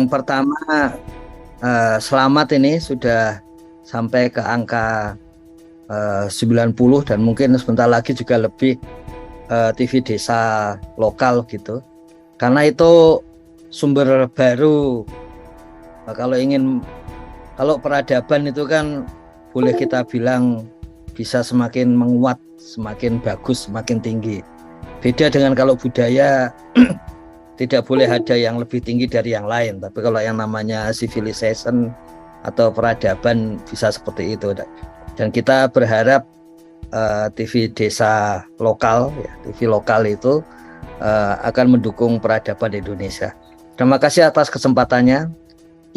Yang pertama, selamat ini sudah sampai ke angka 90 dan mungkin sebentar lagi juga lebih TV desa lokal gitu. Karena itu sumber baru. Kalau peradaban itu kan boleh kita bilang bisa semakin menguat, semakin bagus, semakin tinggi. Beda dengan kalau budaya tidak boleh ada yang lebih tinggi dari yang lain. Tapi kalau yang namanya civilization atau peradaban bisa seperti itu. Dan kita berharap TV desa lokal, ya, TV lokal itu akan mendukung peradaban Indonesia. Terima kasih atas kesempatannya.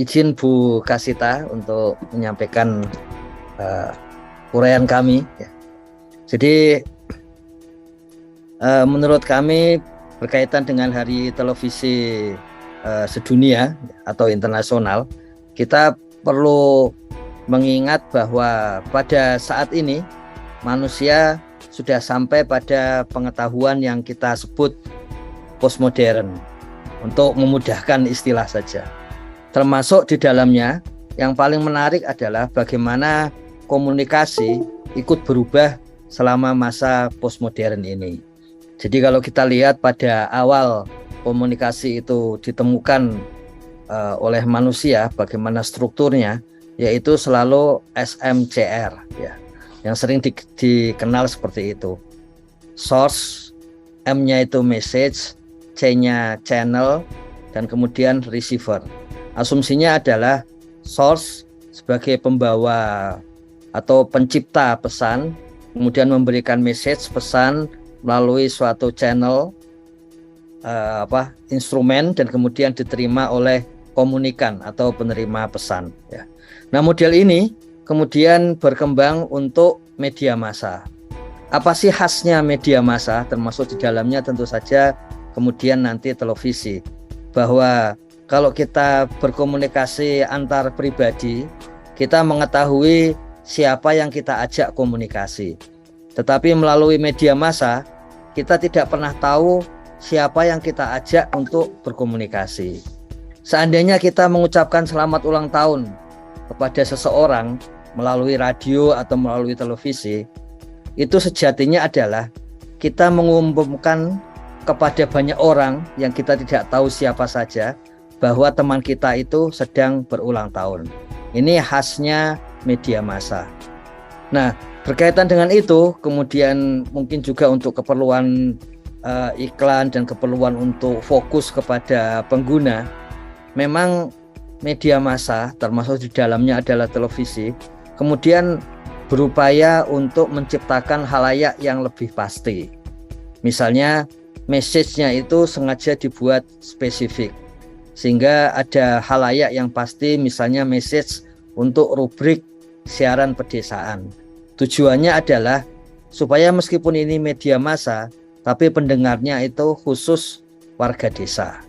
Izin Bu Kasita untuk menyampaikan uraian kami. Ya. Jadi menurut kami berkaitan dengan Hari Televisi Sedunia atau internasional, kita perlu mengingat bahwa pada saat ini manusia sudah sampai pada pengetahuan yang kita sebut postmodern, untuk memudahkan istilah saja. Termasuk di dalamnya yang paling menarik adalah bagaimana komunikasi ikut berubah selama masa postmodern ini. Jadi kalau kita lihat pada awal komunikasi itu ditemukan oleh manusia, bagaimana strukturnya, yaitu selalu SMCR, ya, yang sering dikenal seperti itu. Source, M-nya itu message, C-nya channel, dan kemudian receiver. Asumsinya adalah source sebagai pembawa atau pencipta pesan, kemudian memberikan message pesan melalui suatu channel instrumen, dan kemudian diterima oleh komunikan atau penerima pesan, ya. Nah, model ini kemudian berkembang untuk media massa. Apa sih khasnya media massa? Termasuk di dalamnya tentu saja kemudian nanti televisi. Bahwa kalau kita berkomunikasi antar pribadi, kita mengetahui siapa yang kita ajak komunikasi. Tetapi melalui media massa, kita tidak pernah tahu siapa yang kita ajak untuk berkomunikasi. Seandainya kita mengucapkan selamat ulang tahun kepada seseorang melalui radio atau melalui televisi, itu sejatinya adalah kita mengumumkan kepada banyak orang yang kita tidak tahu siapa saja bahwa teman kita itu sedang berulang tahun. Ini khasnya media massa. Nah, berkaitan dengan itu, kemudian mungkin juga untuk keperluan iklan dan keperluan untuk fokus kepada pengguna, memang media massa, termasuk di dalamnya adalah televisi, kemudian berupaya untuk menciptakan khalayak yang lebih pasti. Misalnya, message-nya itu sengaja dibuat spesifik, sehingga ada khalayak yang pasti, misalnya message untuk rubrik siaran pedesaan. Tujuannya adalah supaya meskipun ini media massa, tapi pendengarnya itu khusus warga desa.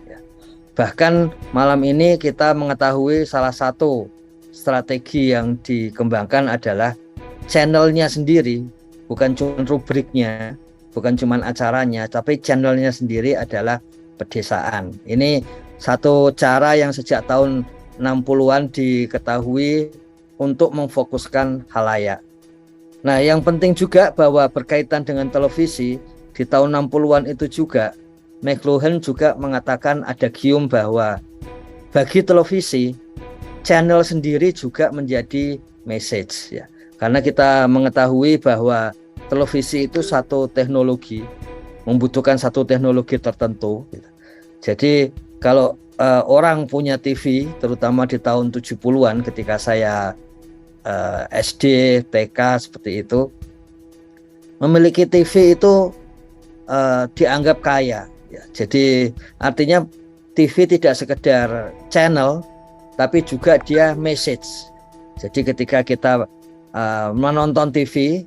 Bahkan malam ini kita mengetahui salah satu strategi yang dikembangkan adalah channelnya sendiri, bukan cuma rubriknya, bukan cuma acaranya, tapi channelnya sendiri adalah pedesaan. Ini satu cara yang sejak tahun 60-an diketahui untuk memfokuskan khalayak. Nah, yang penting juga bahwa berkaitan dengan televisi, di tahun 60-an itu juga McLuhan juga mengatakan ada gium bahwa bagi televisi, channel sendiri juga menjadi message, ya. Karena kita mengetahui bahwa televisi itu satu teknologi, membutuhkan satu teknologi tertentu. Jadi kalau orang punya TV, terutama di tahun 70-an ketika saya SD, TK seperti itu, memiliki TV itu dianggap kaya. Ya, jadi artinya TV tidak sekedar channel, tapi juga dia message. Jadi ketika kita menonton TV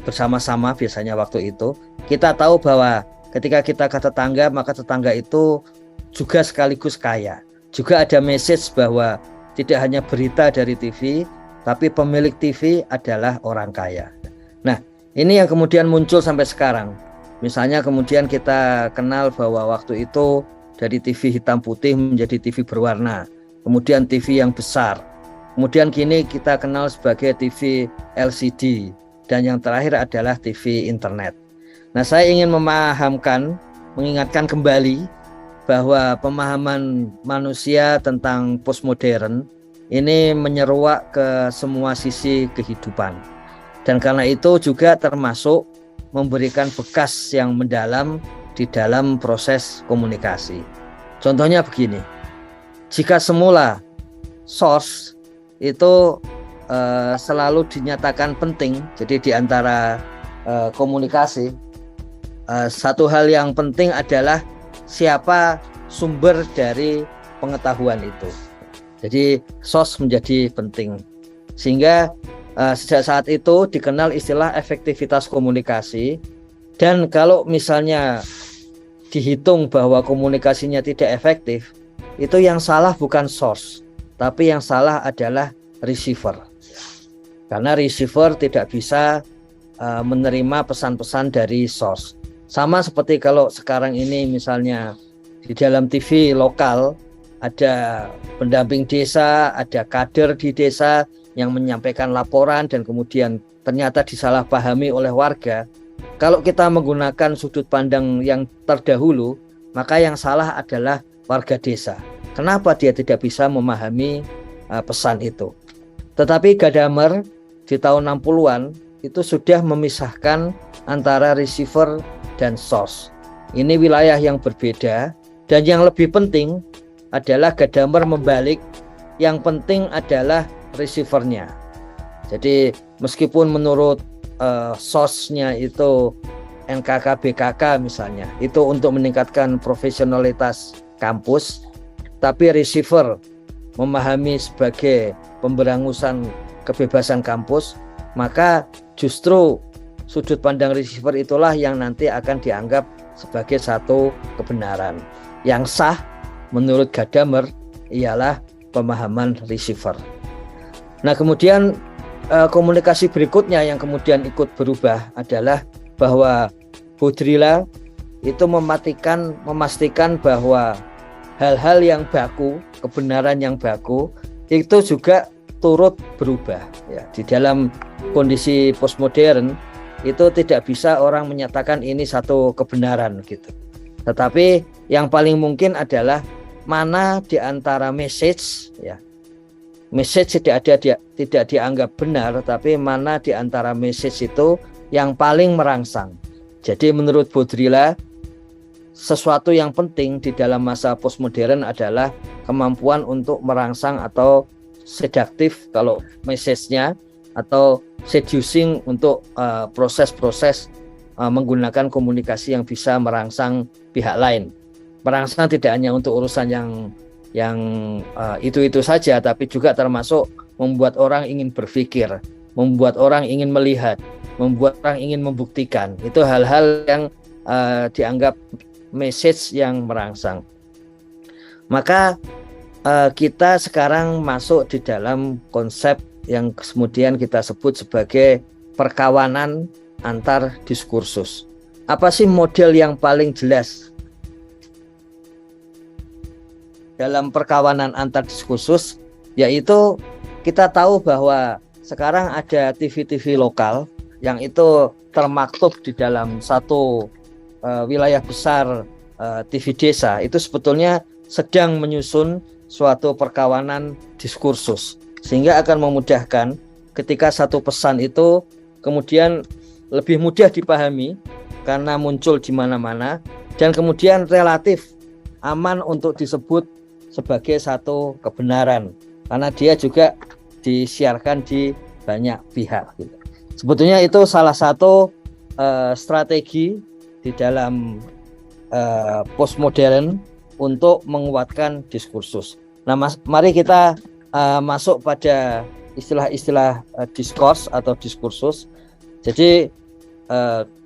bersama-sama, biasanya waktu itu kita tahu bahwa ketika kita ke tetangga, maka tetangga itu juga sekaligus kaya. Juga ada message bahwa tidak hanya berita dari TV, tapi pemilik TV adalah orang kaya. Nah, ini yang kemudian muncul sampai sekarang. Misalnya kemudian kita kenal bahwa waktu itu dari TV hitam putih menjadi TV berwarna, kemudian TV yang besar, kemudian kini kita kenal sebagai TV LCD, dan yang terakhir adalah TV internet. Nah, saya ingin mengingatkan kembali bahwa pemahaman manusia tentang postmodern ini menyeruak ke semua sisi kehidupan. Dan karena itu juga termasuk memberikan bekas yang mendalam di dalam proses komunikasi. Contohnya begini, jika semula source itu selalu dinyatakan penting, jadi di antara komunikasi, satu hal yang penting adalah siapa sumber dari pengetahuan itu. Jadi source menjadi penting, sehingga sejak saat itu dikenal istilah efektivitas komunikasi. Dan kalau misalnya dihitung bahwa komunikasinya tidak efektif, itu yang salah bukan source, tapi yang salah adalah receiver. Karena receiver tidak bisa menerima pesan-pesan dari source. Sama seperti kalau sekarang ini misalnya di dalam TV lokal ada pendamping desa, ada kader di desa yang menyampaikan laporan dan kemudian ternyata disalahpahami oleh warga. Kalau kita menggunakan sudut pandang yang terdahulu, maka yang salah adalah warga desa. Kenapa dia tidak bisa memahami pesan itu? Tetapi Gadamer di tahun 60-an itu sudah memisahkan antara receiver dan source. Ini wilayah yang berbeda, dan yang lebih penting adalah Gadamer membalik, yang penting adalah receivernya. Jadi meskipun menurut source-nya itu NKK BKK misalnya, itu untuk meningkatkan profesionalitas kampus, tapi receiver memahami sebagai pemberangusan kebebasan kampus, maka justru sudut pandang receiver itulah yang nanti akan dianggap sebagai satu kebenaran. Yang sah menurut Gadamer ialah pemahaman receiver. Nah, kemudian komunikasi berikutnya yang kemudian ikut berubah adalah bahwa Baudrillard itu memastikan bahwa hal-hal yang baku, kebenaran yang baku itu juga turut berubah. Ya, di dalam kondisi postmodern itu tidak bisa orang menyatakan ini satu kebenaran gitu. Tetapi yang paling mungkin adalah mana di antara message, ya, message tidak dianggap benar, tapi mana di antara message itu yang paling merangsang. Jadi menurut Baudrillard, sesuatu yang penting di dalam masa postmodern adalah kemampuan untuk merangsang atau seduktif kalau message-nya, atau seducing untuk proses-proses menggunakan komunikasi yang bisa merangsang pihak lain. Merangsang tidak hanya untuk urusan yang itu saja, tapi juga termasuk membuat orang ingin berpikir, membuat orang ingin melihat, membuat orang ingin membuktikan. Itu hal-hal yang dianggap message yang merangsang. Maka kita sekarang masuk di dalam konsep yang kemudian kita sebut sebagai perkawanan antar diskursus. Apa sih model yang paling jelas dalam perkawanan antar diskursus? Yaitu kita tahu bahwa sekarang ada TV-TV lokal yang itu termaktub di dalam satu wilayah besar TV desa, itu sebetulnya sedang menyusun suatu perkawanan diskursus, sehingga akan memudahkan ketika satu pesan itu kemudian lebih mudah dipahami karena muncul di mana-mana, dan kemudian relatif aman untuk disebut sebagai satu kebenaran karena dia juga disiarkan di banyak pihak gitu. Sebetulnya itu salah satu strategi di dalam postmodern untuk menguatkan diskursus. Nah, mari kita masuk pada istilah-istilah diskurs atau diskursus. Jadi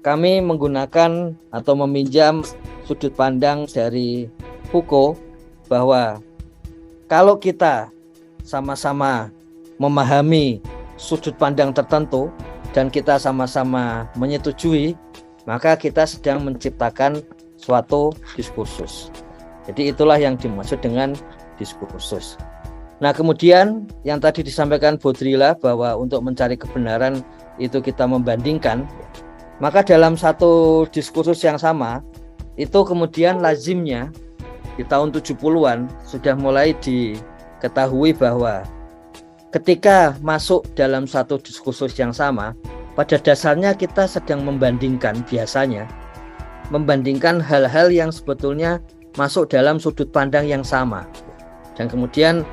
kami menggunakan atau meminjam sudut pandang dari Foucault bahwa kalau kita sama-sama memahami sudut pandang tertentu dan kita sama-sama menyetujui, maka kita sedang menciptakan suatu diskursus. Jadi itulah yang dimaksud dengan diskursus. Nah, kemudian yang tadi disampaikan Baudrillard bahwa untuk mencari kebenaran itu kita membandingkan, maka dalam satu diskursus yang sama itu kemudian lazimnya di tahun 70-an sudah mulai diketahui bahwa ketika masuk dalam satu diskursus yang sama, pada dasarnya kita sedang membandingkan, biasanya membandingkan hal-hal yang sebetulnya masuk dalam sudut pandang yang sama. Dan kemudian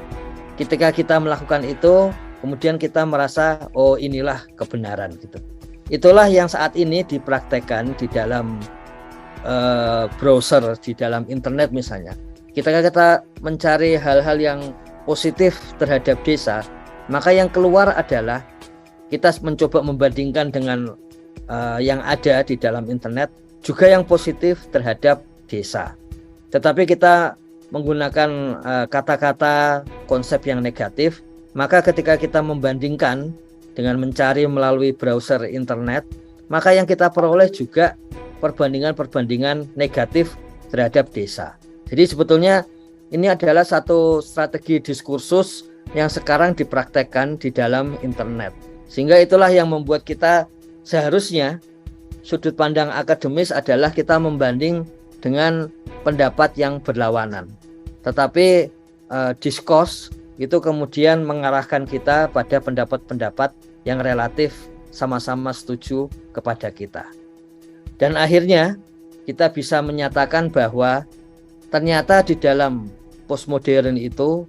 ketika kita melakukan itu, kemudian kita merasa oh inilah kebenaran gitu. Itulah yang saat ini dipraktekkan di dalam browser, di dalam internet misalnya. Kita mencari hal-hal yang positif terhadap desa, maka yang keluar adalah kita mencoba membandingkan dengan yang ada di dalam internet juga yang positif terhadap desa. Tetapi kita menggunakan kata-kata konsep yang negatif, maka ketika kita membandingkan dengan mencari melalui browser internet, maka yang kita peroleh juga perbandingan-perbandingan negatif terhadap desa. Jadi sebetulnya ini adalah satu strategi diskursus yang sekarang dipraktekkan di dalam internet. Sehingga itulah yang membuat kita seharusnya sudut pandang akademis adalah kita membanding dengan pendapat yang berlawanan. Tetapi diskurs itu kemudian mengarahkan kita pada pendapat-pendapat yang relatif sama-sama setuju kepada kita. Dan akhirnya kita bisa menyatakan bahwa ternyata di dalam postmodern itu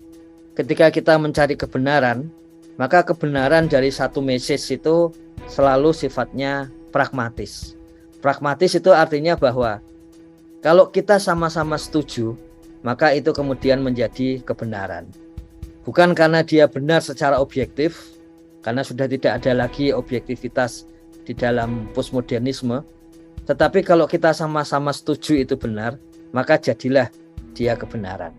ketika kita mencari kebenaran, maka kebenaran dari satu message itu selalu sifatnya pragmatis. Pragmatis itu artinya bahwa kalau kita sama-sama setuju, maka itu kemudian menjadi kebenaran. Bukan karena dia benar secara objektif, karena sudah tidak ada lagi objektivitas di dalam postmodernisme. Tetapi kalau kita sama-sama setuju itu benar, maka jadilah dia kebenaran.